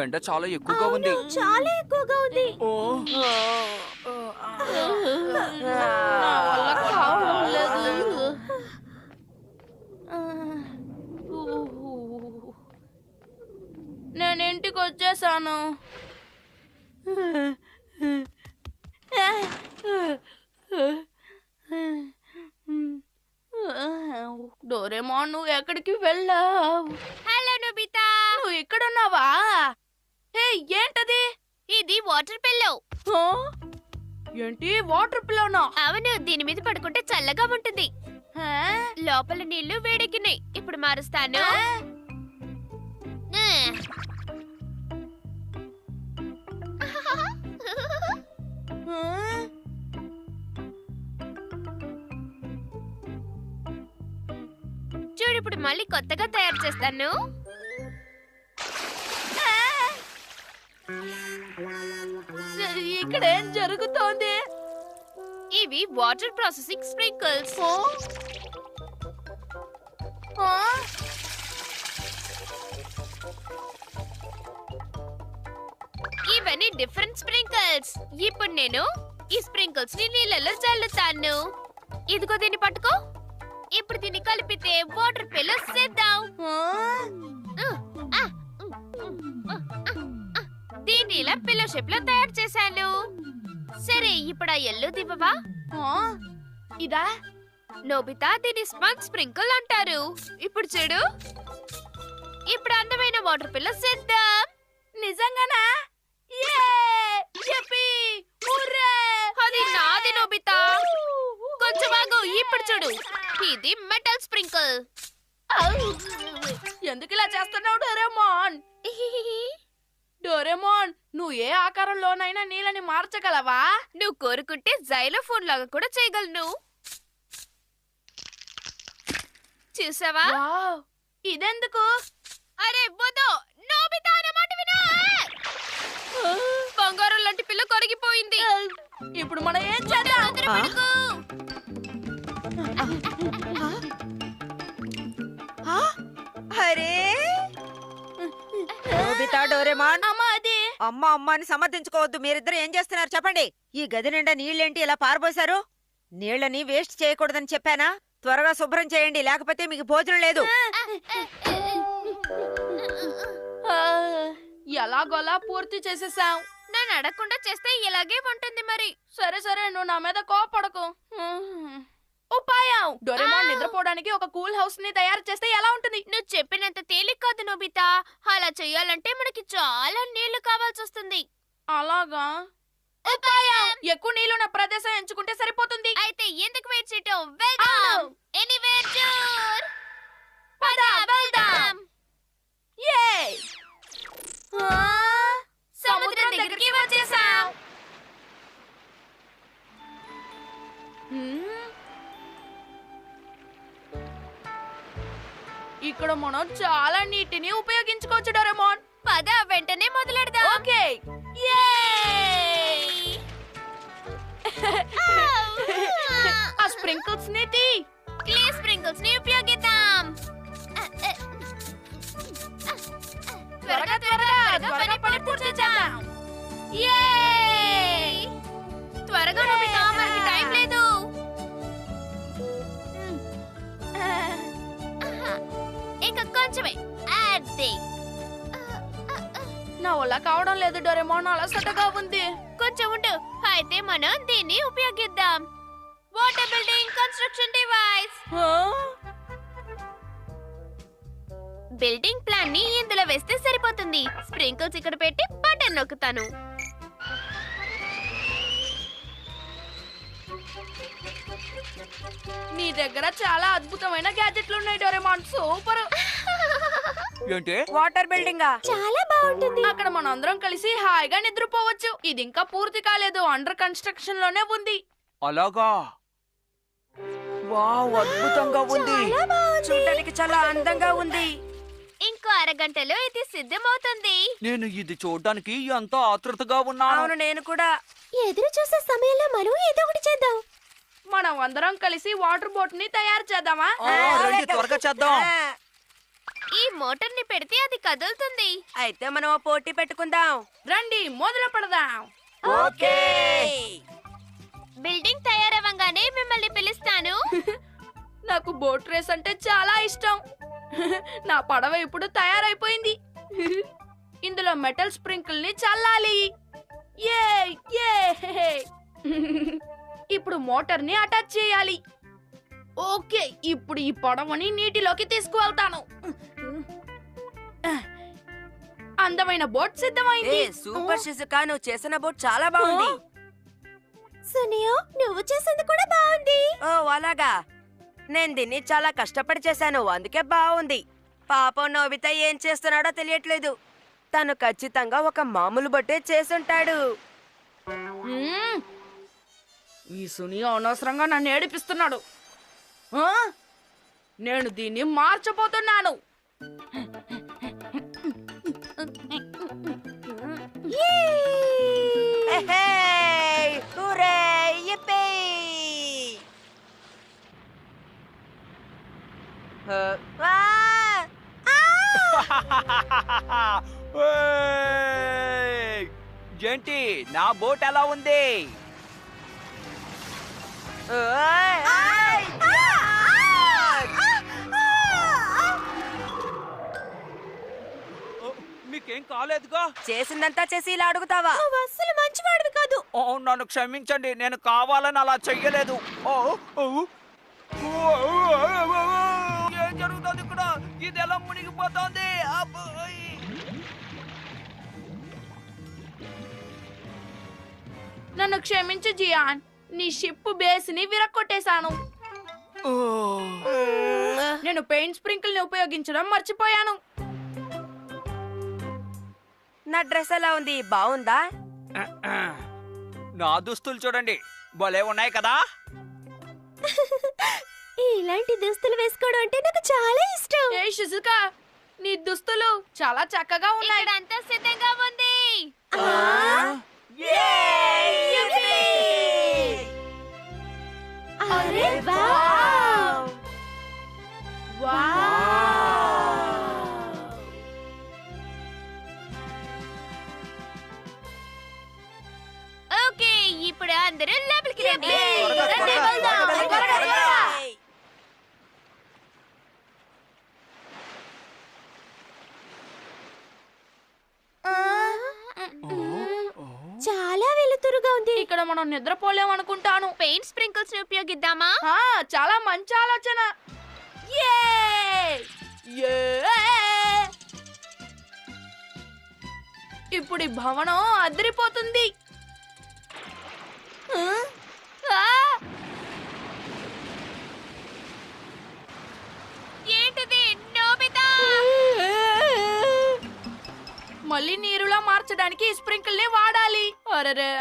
ఎండ చాలా ఎక్కువగా ఉంది. చాలా ఎక్కువగా ఉంది. నా వల్ల కావడం లేదు. నేను ఇంటికి వచ్చేసాను. డోరేమోన్, నువ్వు ఎక్కడికి వెళ్ళావు? హలో నోబితా, నువ్వు ఇక్కడున్నావా? హే, ఏంటది? ఇది వాటర్ పిల్లో. ఆ? ఏంటి వాటర్ పిల్లోనా? అవును, దీని మీద పడుకుంటే చల్లగా ఉంటుంది. హే? లోపల నీళ్లు వేడెక్కినాయి. ఇప్పుడు మారుస్తాను. ఆ? చూడు, ఇప్పుడు మళ్ళీ కొత్తగా తయారు చేస్తాను. ఇక్కడ ఏం జరుగుతోంది? ఇవి వాటర్ ప్రాసెసింగ్ స్ప్రింకిల్స్. ఆ? ఇవన్నీ డిఫరెంట్ స్ప్రింకిల్స్. ఇప్పుడు నేను ఈ స్ప్రింకిల్స్ ని నీళ్ళలో చల్లుతాను. ఇదిగో, దీన్ని పట్టుకో. ఇప్పుడు దీన్ని కలిపితే వాటర్ పిల్ల సిద్ధం. దీన్ని ఇలా పిల్ల షేప్ లో తయారు చేశాను. సరే, ఇప్పుడు ఆ ఎల్లో దివ్వవా? ఆ? ఇదా? నోబితా, దీన్ని స్పంజ్ స్ప్రింకిల్ అంటారు. ఇప్పుడు చూడు, ఇప్పుడు అందమైన వాటర్ పిల్ల సిద్ధం. నిజంగానా? అది నాది నోబితా. కొంచెం ఆగు, ఇప్పుడు చూడు. ఇది మెటల్ స్ప్రింకిల్. ఎందుకు ఇలా చేస్తున్నావు డోరేమోన్? డోరేమోన్, నువ్వు ఏ ఆకారంలోనైనా నీళ్ళని మార్చగలవా? నువ్వు కోరుకుంటే జైలోఫోన్ లాగా కూడా చేయగలను. చూసావా? వావ్, ఇదెందుకు? అరే వద్దు, నోబితా అనే మాట విను. బంగారం లాంటి పిల్ల కరిగిపోయింది. ఇప్పుడు మనం ఏం చేద్దాం? తొందరపడకు. అరే నోబితా, డోరేమాన్, అమ్మా, అది అమ్మ అమ్మ అని సమర్థించుకోవద్దు. మీరిద్దరు ఏం చేస్తున్నారు చెప్పండి. ఈ గది నిండా నీళ్ళేంటి ఇలా పారబోసారు? నీళ్ళని వేస్ట్ చేయకూడదని చెప్పానా? త్వరగా శుభ్రం చేయండి, లేకపోతే మీకు భోజనం లేదు. ఎలాగోలా పూర్తి చేసేసాం. నన్ను అడగకుండా చేస్తే ఇలాగే ఉంటుంది మరి. సరే సరే, నువ్వు నా మీద కోపడకు. ఉపాయం! డోరేమోన్ నిద్రపోవడానికి ఒక కూల్ హౌస్ ని తయారు చేస్తే ఎలా ఉంటుంది? నువ్వు చెప్పినంత తేలిక కాదు నోబితా. అలా చెయ్యాలంటే మనకి చాలా నీళ్లు కావాల్సి వస్తుంది. అలాగా? ఉపాయం! ఎక్కువ నీళ్ళున్న ప్రదేశం ఎంచుకుంటే సరిపోతుంది. అయితే ఎందుకు వెయిట్ చేయటం? వెళ్దాం. Anywhere tour. పద, వెళ్దాం. ఏయ్! సముద్రం దగ్గరికి వచ్చేసాం. ఇక్కడ మనం చాలా నీటిని ఉపయోగించుకోవచ్చు డోరేమోన్. పద, వెంటనే మొదలెడదాం. ఓకే. ఆ స్ప్రింకిల్స్ ని తీ. క్లే స్ప్రింకిల్స్ ని ఉపయోగిద్దాం. త్వరగా త్వరగా పని పూర్తి చేద్దాం. త్వరగా నోబితా, మనకి టైం లేదు. ఇంకా కొంచెమే. అదే. నా వల్ల కావడం లేదు డోరేమోన్, అలసటగా ఉంది. కొంచెం ఉండు. అయితే మనం దీన్ని ఉపయోగిద్దాం. Water building construction device. Building plan ని ఇందులో వేస్తే సరిపోతుంది. స్ప్రింకిల్స్ ఇక్కడ పెట్టి బటన్ నొక్కుతాను. నీ దగ్గర చాలా అద్భుతమైన గ్యాజెట్లు ఉన్నాయి డోరేమోన్. సూపర్. ఏంటి? వాటర్ బిల్డింగా? చాలా బాగుంటుంది. అక్కడ మనందరం కలిసి హాయిగా నిద్రపోవచ్చు. ఇది ఇంకా పూర్తి కాలేదు, అండర్ కన్స్ట్రక్షన్ లోనే ఉంది. అలాగా? వావ్, అద్భుతంగా ఉంది. చూడడానికి చాలా అందంగా ఉంది. ఇంకో అరగంటలో ఇది సిద్ధమవుతుంది. నేను ఇది చూడడానికి ఎంతో ఆతృతగా ఉన్నాను. అవును, నేను కూడా. ఎదురు చూసే సమయంలో మనం ఏదో ఒకటి చేద్దాం. మనం అందరం కలిసి వాటర్ బోట్ ని తయారు చేద్దామా? రండి, త్వరగా చేద్దాం. ఈ మోటార్ ని పెడితే అది కదులుతుంది. అయితే మనం ఓ పోటీ పెట్టుకుందాం. రండి మొదలు పెడదాం. ఓకే బిల్డింగ్ తయారవ్వగానే మిమ్మల్ని పిలుస్తాను. నాకు బోట్ రేస్ అంటే చాలా ఇష్టం. నా పడవ ఇప్పుడు తయారైపోయింది. ఇందులో మెటల్ స్ప్రింకిల్ ని చల్లాలి. ఏ ఏ ఇప్పుడు మోటార్ ని అటాచ్ చేయాలి. ఓకే, ఇప్పుడు ఈ పడవని నీటిలోకి తీసుకువెళ్తాను. అందమైన బోట్ సిద్ధమైంది. సూపర్ షిజుకా, నువ్వు చేసిన బోట్ చాలా బాగుంది. సునియో, నువ్వు చేసింది కూడా బాగుంది. ఓ అలాగా, నేను దీన్ని చాలా కష్టపడి చేశాను, అందుకే బాగుంది. పాపం నోబితా ఏం చేస్తున్నాడో తెలియట్లేదు. తను ఖచ్చితంగా ఒక మామూలు బొట్టే చేసుంటాడు. మ్మ్. ఈ సుని అనవసరంగా నన్ను ఏడిపిస్తున్నాడు. ఆ? నేను దీన్ని మార్చబోతున్నాను. హే, హూరే, yippee! ఆ! ఏయ్! ఏంటి నా బోట్ ఎలా ఉంది? ఓయ్! ఆయ్! మీకేం కాలేదుగా? చేసిందంతా చేసి ఇలా అడుగుతావా? అసలు మంచివాడివి కాదు. ఓ, నన్ను క్షమించండి, నేను కావాలని అలా చెయ్యలేదు. ఓ, ఓ, ఓ, ఏం జరుగుతుంది ఇక్కడ? ఇది ఎలా మునిగిపోతుంది? అబ్బోయ్! నన్ను క్షమించు జియాన్, నీ షిప్ బేస్ ని విరక్కొట్టేశాను. ఓ, నేను పెయింట్ స్ప్రింకిల్ ని ఉపయోగించడం మర్చిపోయాను. నా డ్రెస్ ఎలా ఉంది, బాగుందా? నా దుస్తులు చూడండి, భలే ఉన్నాయి కదా? ఇలాంటి దుస్తులు వేసుకోవడం అంటే నాకు చాలా ఇష్టం. ఏ షిజుకా, నీ దుస్తులు చాలా చక్కగా ఉన్నాయి. ఇక్కడంతా సిద్ధంగా ఉంది. అరే వావ్! ఓకే, ఇప్పుడు అందరూ లోపలికి రండి. త్వరగా, రండి, త్వరగా, వెళ్దాం. త్వరగా, త్వరగా, త్వరగా. చాలా వెలుతురుగా ఉంది. ఇక్కడ మనం నిద్రపోలేం అనుకుంటాను. పెయింట్ స్ప్రింకిల్స్ ని ఉపయోగిద్దామా? ఆ, చాలా మంచి ఆలోచన. యే! యే! ఇప్పుడు ఈ భవనం అదిరిపోతుంది. ఆ! ఏంటిది, నోబితా? మళ్ళీ నీరులా మార్చడానికి ఈ స్ప్రింకిల్ ని వాడాలి. అరెరే!